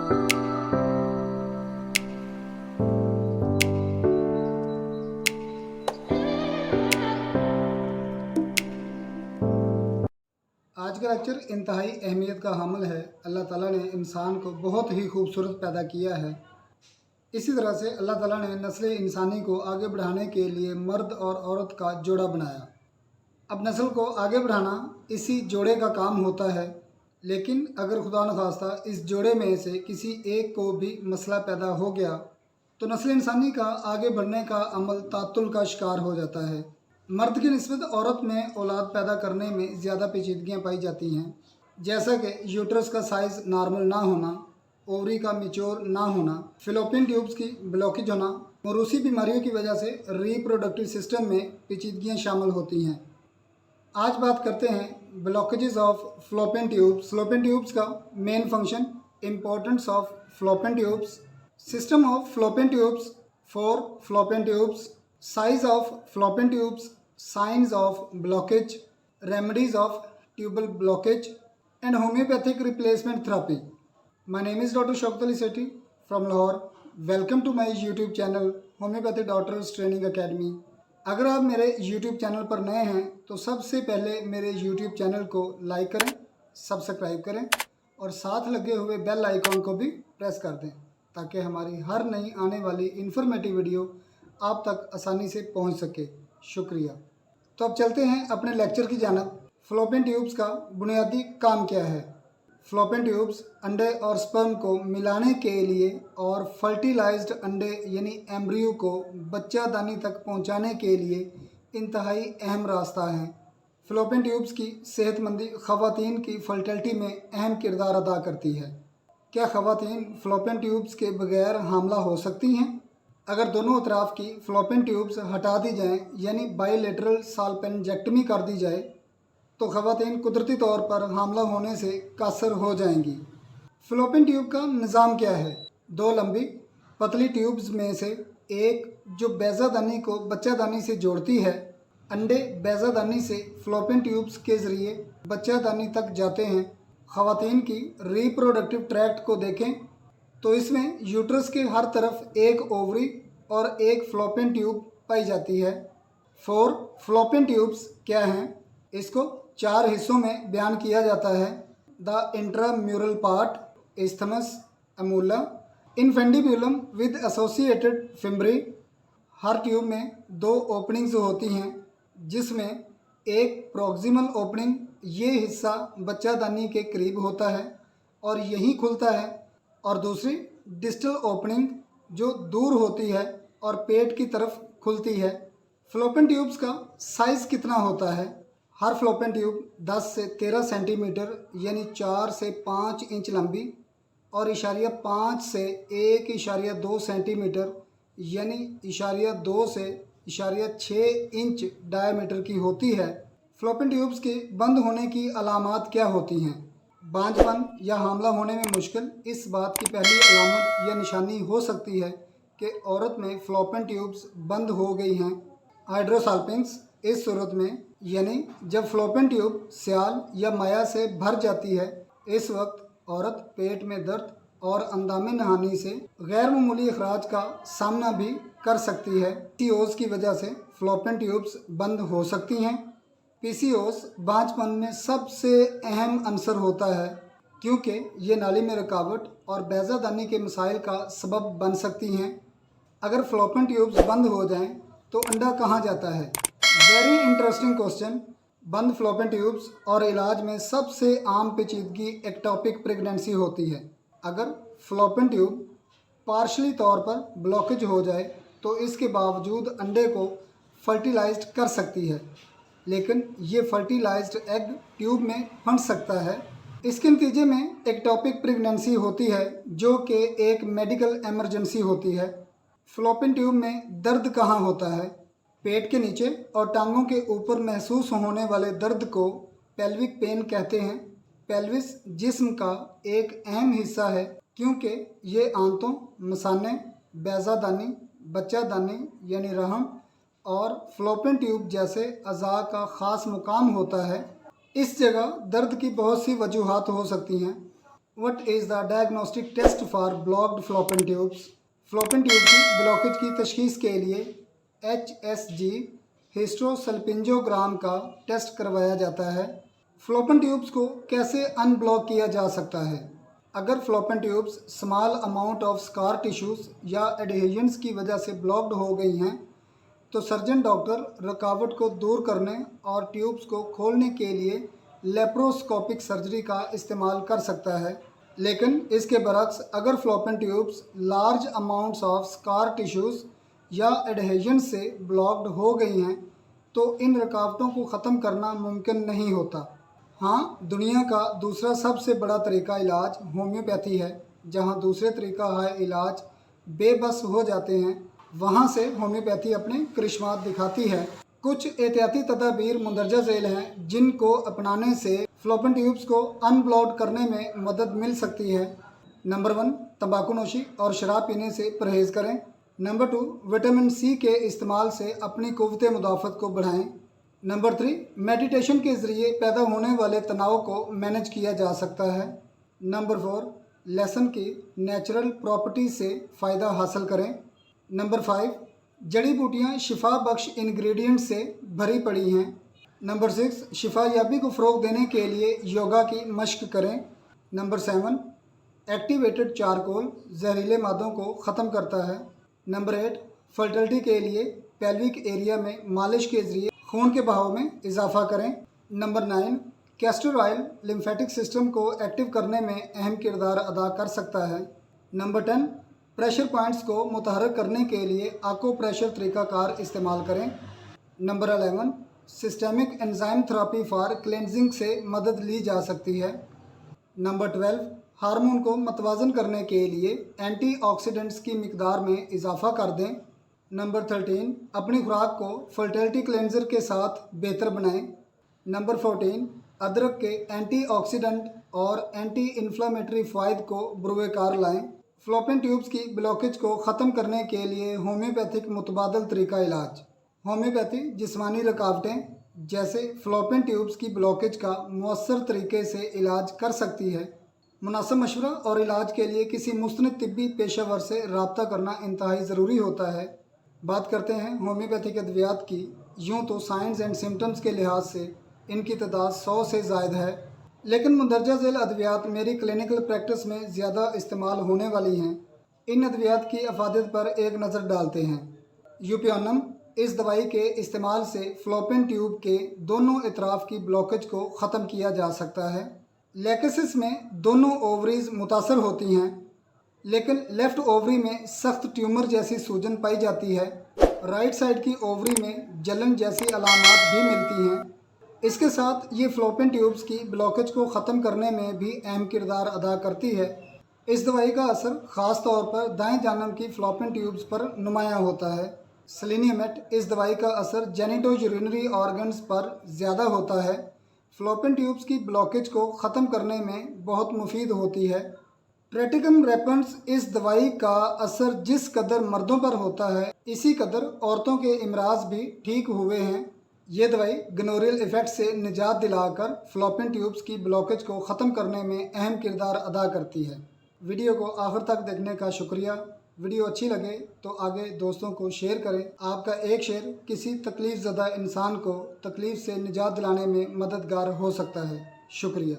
आज का लेक्चर इंतहाई अहमियत का हामिल है। अल्लाह ताला ने इंसान को बहुत ही खूबसूरत पैदा किया है। इसी तरह से अल्लाह ताला ने नस्ल इंसानी को आगे बढ़ाने के लिए मर्द और औरत का जोड़ा बनाया। अब नस्ल को आगे बढ़ाना इसी जोड़े का काम होता है, लेकिन अगर खुदा न खास्ता इस जोड़े में से किसी एक को भी मसला पैदा हो गया तो नस्ल इंसानी का आगे बढ़ने का अमल तातुल का शिकार हो जाता है। मर्द की निस्बत औरत में औलाद पैदा करने में ज़्यादा पेचीदगियाँ पाई जाती हैं, जैसा कि यूट्रस का साइज़ नॉर्मल ना होना, ओवरी का मिच्योर ना होना, फिलोपियन ट्यूब्स की ब्लॉकेज होना, मौरूसी बीमारियों की वजह से रिप्रोडक्टिव सिस्टम में पेचीदगियाँ शामिल होती हैं। आज बात करते हैं blockages of fallopian tubes. Fallopian tubes का main function, importance of fallopian tubes, system of fallopian tubes, 4 fallopian tubes, size of fallopian tubes, signs of blockage, remedies of tubal blockage, and homeopathic replacement therapy. My name is Dr. Shaukat Ali Sethi from Lahore. Welcome to my YouTube channel Homeopathic Doctors Training Academy. अगर आप मेरे YouTube channel पर नए हैं तो सबसे पहले मेरे YouTube चैनल को लाइक करें, सब्सक्राइब करें और साथ लगे हुए बेल आइकॉन को भी प्रेस कर दें ताकि हमारी हर नई आने वाली इन्फॉर्मेटिव वीडियो आप तक आसानी से पहुंच सके। शुक्रिया। तो अब चलते हैं अपने लेक्चर की जानिब। फ्लोपियन ट्यूब्स का बुनियादी काम क्या है? फ्लोपियन ट्यूब्स अंडे और स्पर्म को मिलाने के लिए और फर्टिलाइज्ड अंडे यानी एम्ब्रियो को बच्चादानी तक पहुंचाने के लिए इंतहाई अहम रास्ता है। फ्लोपियन ट्यूब्स की सेहतमंदी ख़वातीन की फर्टिलिटी में अहम किरदार अदा करती है। क्या ख़वातीन फ्लोपियन ट्यूब्स के बगैर हामला हो सकती हैं? अगर दोनों अतराफ़ की फ्लोपियन ट्यूब्स हटा दी जाएं यानी बाईलेटरल साल्पेंजेक्टमी कर दी जाए तो ख़वातीन कुदरती तौर पर हामला होने से कासर हो जाएंगी। फ्लोपियन ट्यूब का निज़ाम क्या है? 2 लंबी पतली ट्यूब्स में से एक जो बैज़ादानी को बच्चादानी से जोड़ती है। अंडे बैज़ादानी से फ्लोपियन ट्यूब्स के ज़रिए बच्चादानी तक जाते हैं। ख़वातीन की रिप्रोडक्टिव ट्रैक्ट को देखें तो इसमें यूट्रस के हर तरफ एक ओवरी और एक फ्लोपियन ट्यूब पाई जाती है। 4 फ्लोपियन ट्यूब्स क्या हैं? इसको 4 हिस्सों में बयान किया जाता है। The intramural part, isthmus, ampulla, infundibulum with associated fimbriae. हर ट्यूब में 2 ओपनिंग्स होती हैं, जिसमें एक प्रॉक्सिमल ओपनिंग, ये हिस्सा बच्चादानी के करीब होता है और यहीं खुलता है, और दूसरी डिस्टल ओपनिंग जो दूर होती है और पेट की तरफ खुलती है। फ्लोपियन ट्यूब्स का साइज़ कितना होता है? हर फ्लोपियन ट्यूब 10 से 13 सेंटीमीटर यानी 4 से 5 इंच लंबी और इशारिया 5 से 1.2 सेंटीमीटर यानी इशारिया 2 से इशारिया 6 इंच डायमीटर की होती है। फ्लोपियन ट्यूब्स के बंद होने की अलामात क्या होती हैं? बांझपन या हामला होने में मुश्किल। इस बात की पहली अलामत या निशानी हो सकती है कि औरत में फ्लोपियन ट्यूब्स बंद हो गई हैं। हाइड्रोसाल्पिंग्स, इस सूरत में यानी जब फ्लोपियन ट्यूब सियाल या माया से भर जाती है, इस वक्त औरत पेट में दर्द और अंदामे नहानी से गैर मामूली अखराज का सामना भी कर सकती है। पीसीओएस की वजह से फ्लोपियन ट्यूब्स बंद हो सकती हैं। पीसीओएस बांझपन में सबसे अहम अंसर होता है क्योंकि ये नाली में रुकावट और बैज़ादानी के मसाइल का सबब बन सकती हैं। अगर फ्लोपियन ट्यूब्स बंद हो जाएं तो अंडा कहाँ जाता है? Very interesting question. बंद फ्लोपियन ट्यूब्स और इलाज में सबसे आम पेचीदगी एक्टोपिक प्रेगनेंसी होती है। अगर फ्लोपियन ट्यूब पार्शली तौर पर ब्लॉकेज हो जाए तो इसके बावजूद अंडे को फर्टिलाइज्ड कर सकती है, लेकिन ये फर्टिलाइज्ड एग ट्यूब में फंस सकता है। इसके नतीजे में एक्टोपिक प्रेगनेंसी होती है जो कि एक मेडिकल एमरजेंसी होती है। फ्लोपियन ट्यूब में दर्द कहाँ होता है? पेट के नीचे और टांगों के ऊपर महसूस होने वाले दर्द को पेल्विक पेन कहते हैं। पेल्विस जिस्म का एक अहम हिस्सा है क्योंकि ये आंतों, मसाने, बैज़ादानी, बच्चादानी यानी रहम और फ्लोपियन ट्यूब जैसे अज़ा का ख़ास मुकाम होता है। इस जगह दर्द की बहुत सी वजूहात हो सकती हैं। What is the diagnostic test for blocked fallopian tubes? fallopian tube की ब्लॉकेज की तशखीस के लिए HSG हिस्टोसल्पिंजोग्राम का टेस्ट करवाया जाता है। fallopian ट्यूब्स को कैसे अनब्लॉक किया जा सकता है? अगर fallopian tubes small amount of scar tissues या एडहेजन्स की वजह से ब्लॉक्ड हो गई हैं तो सर्जन डॉक्टर रुकावट को दूर करने और ट्यूब्स को खोलने के लिए लेप्रोस्कोपिक सर्जरी का इस्तेमाल कर सकता है। लेकिन इसके बरक्स अगर fallopian tubes large amounts of scar tissues या एडहेजन से ब्लॉक्ड हो गई हैं तो इन रुकावटों को ख़त्म करना मुमकिन नहीं होता। हाँ, दुनिया का दूसरा सबसे बड़ा तरीका इलाज होम्योपैथी है। जहाँ दूसरे तरीका है इलाज बेबस हो जाते हैं, वहाँ से होम्योपैथी अपने करिश्मात दिखाती है। कुछ एहतियाती तदाबीर मंदरजा झेल हैं जिनको अपनाने से fallopian ट्यूब्स को अनब्लॉक करने में मदद मिल सकती है। नंबर 1, तंबाकू नोशी और शराब पीने से परहेज़ करें। नंबर 2, विटामिन सी के इस्तेमाल से अपनी क़ुव्वत मुदाफ़त को बढ़ाएं। नंबर 3, मेडिटेशन के ज़रिए पैदा होने वाले तनाव को मैनेज किया जा सकता है। नंबर 4, लहसुन की नेचुरल प्रॉपर्टी से फ़ायदा हासिल करें। नंबर 5, जड़ी बूटियाँ शिफा बख्श इंग्रेडिएंट से भरी पड़ी हैं। नंबर 6, शिफा याबी को फ़रोग़ देने के लिए योगा की मश्क करें। नंबर 7, एक्टिवेटेड चारकोल जहरीले मादों को ख़त्म करता है। नंबर 8, फर्टिलिटी के लिए पेल्विक एरिया में मालिश के ज़रिए खून के बहाव में इजाफ़ा करें। Number 9, castor oil lymphatic system को एक्टिव करने में अहम किरदार अदा कर सकता है। नंबर 10, प्रेशर पॉइंट्स को मुतहर्रिक करने के लिए आको प्रेशर तरीक़ाकार इस्तेमाल करें। Number 11, systemic enzyme therapy for cleansing से मदद ली जा सकती है। नंबर 12, हार्मोन को मतवाज़न करने के लिए एंटीऑक्सीडेंट्स की मिकदार में इजाफ़ा कर दें। नंबर 13, अपनी खुराक को फर्टिलिटी क्लेंजर के साथ बेहतर बनाएं। नंबर 14, अदरक के एंटीऑक्सीडेंट और एंटी इन्फ्लामेटरी फ़ायदे को बुरुएकार लाएं। fallopian ट्यूब्स की ब्लॉकेज को ख़त्म करने के लिए होम्योपैथिक मुतबादल तरीका इलाज। होम्योपैथी जिस्मानी रुकावटें जैसे fallopian ट्यूब्स की ब्लॉकेज का मौसर तरीके से इलाज कर सकती है। मुनासिब मशवरा और इलाज के लिए किसी मुस्तनिद तिब्बी पेशेवर से रब्ता करना इंतहाई ज़रूरी होता है। बात करते हैं होम्योपैथिक अद्वियात की। यूँ तो साइंस एंड सिम्टम्स के लिहाज से इनकी तादाद 100 से ज़ायद है, लेकिन मंदरजा झेल अद्वियात मेरी क्लिनिकल प्रैक्टिस में ज़्यादा इस्तेमाल होने वाली हैं। इन अद्वियात की अफादियत पर एक नज़र डालते हैं। यूपियोनम, इस दवाई के इस्तेमाल से fallopian ट्यूब के दोनों इतराफ़ की ब्लॉकेज को ख़त्म किया जा सकता है। लेकेसिस में दोनों ओवरीज मुतासर होती हैं, लेकिन लेफ़्ट ओवरी में सख्त ट्यूमर जैसी सूजन पाई जाती है। राइट साइड की ओवरी में जलन जैसी अलामात भी मिलती हैं। इसके साथ ये fallopian ट्यूब्स की ब्लॉकेज को ख़त्म करने में भी अहम किरदार अदा करती है। इस दवाई का असर ख़ास तौर पर दाएं जानब की fallopian ट्यूब्स पर नुमायाँ होता है। सेलेनियमेट, इस दवाई का असर जेनिटो यूरिनरी ऑर्गन्स पर ज़्यादा होता है। fallopian ट्यूब्स की ब्लॉकेज को ख़त्म करने में बहुत मुफीद होती है। ट्रेटिकम रेपेंस, इस दवाई का असर जिस कदर मर्दों पर होता है इसी कदर औरतों के इमराज भी ठीक हुए हैं। ये दवाई गनोरियल इफ़ेक्ट से निजात दिलाकर fallopian ट्यूब्स की ब्लॉकेज को ख़त्म करने में अहम किरदार अदा करती है। वीडियो को आखिर तक देखने का शुक्रिया। वीडियो अच्छी लगे तो आगे दोस्तों को शेयर करें। आपका एक शेयर किसी तकलीफ़ ज़दा इंसान को तकलीफ़ से निजात दिलाने में मददगार हो सकता है। शुक्रिया।